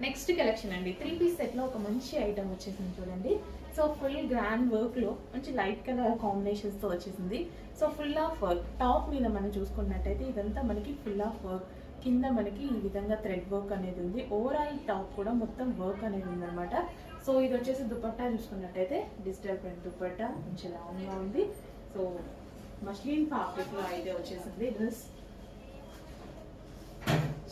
Next collection అండి 3 piece set లో ఒక మంచి ఐటమ్ వచ్చేసింది చూడండి. సో ఫుల్ గ్రాండ్ వర్క్ లో మంచి లైట్ కలర్ కాంబినేషన్స్ తో వచ్చేసింది. So full of work top మీద మనం చూసుకున్నట్టయితే ఇదంతా మనకి ఫుల్ ఆఫ్ వర్క్, కింద మనకి ఈ విధంగా థ్రెడ్ వర్క్ అనేది ఉంది. ఓవరాల్ టాప్ కూడా మొత్తం వర్క్ అనేది ఉందన్నమాట. సో ఇది వచ్చేసి దుపట్టా చూసుకున్నట్టయితే డిజిటల్ ప్రింట్ దుపట్టా మంచి లాంగ్ గా ఉంది. సో మస్లిన్ ఫ్యాబ్రిక్ లో అయితే వచ్చేసింది. డ్రెస్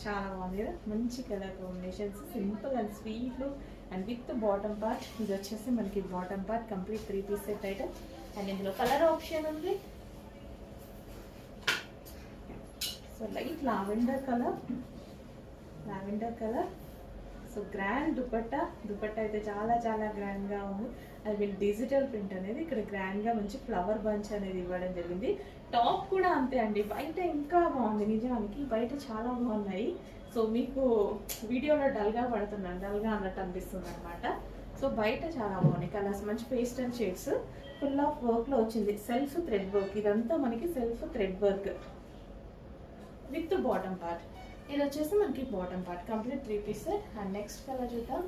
చాలా బాగుంది కదా, మంచి colour combinations, simple and sweet look and with bottom part. ఇది వచ్చేసి మనకి bottom part complete 3 piece set item. And ఇందులో కలర్ ఆప్షన్ ఉంది. So light lavender colour. So grand dupatta అయితే చాలా చాలా గ్రాండ్ గా ఉంది. అది మీరు డిజిటల్ ప్రింట్ అనేది ఇక్కడ గ్రాండ్ గా మంచి ఫ్లవర్ బంచ్ అనేది ఇవ్వడం జరిగింది. టాప్ కూడా అంతే అండి, బయట ఇంకా బాగుంది. నిజానికి బయట చాలా బాగున్నాయి. సో మీకు వీడియోలో డల్గా పడుతున్నాను, డల్గా అన్నట్టు అనిపిస్తుంది అనమాట. సో బయట చాలా బాగున్నాయి కలర్స్, మంచి pastel shades, full of work లో వచ్చింది. సెల్ఫ్ థ్రెడ్ వర్క్, ఇదంతా మనకి self thread work with bottom part. ఇది వచ్చేసి మనకి bottom part complete 3 piece set. And next colour చూద్దాం.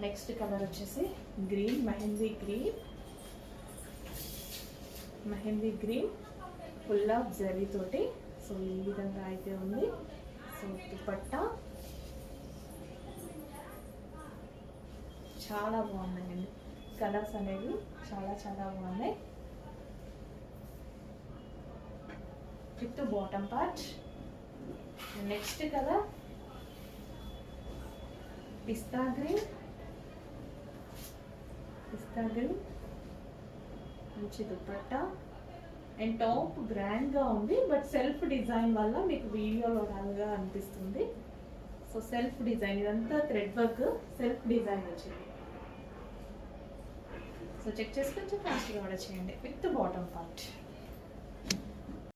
నెక్స్ట్ కలర్ వచ్చేసి green, mehndi green full of జరీ తోటి. సో ఈ విధంగా అయితే ఉంది. సో దుపట్టా చాలా బాగున్నాయండి, కలర్స్ అనేవి చాలా చాలా బాగున్నాయి. With bottom part. Next colour pista green మంచి దుపట్టా అండ్ టాప్ గ్రాండ్ గా ఉంది. బట్ సెల్ఫ్ డిజైన్ వల్ల మీకు వీడియోలో రాగా అనిపిస్తుంది. సో సెల్ఫ్ డిజైన్, ఇదంతా థ్రెడ్ వర్క్, సెల్ఫ్ డిజైన్ వచ్చింది. సో చెక్ చేసుకొని ఫాస్ట్గా ఆర్డర్ చేయండి విత్ బాటమ్ పార్ట్.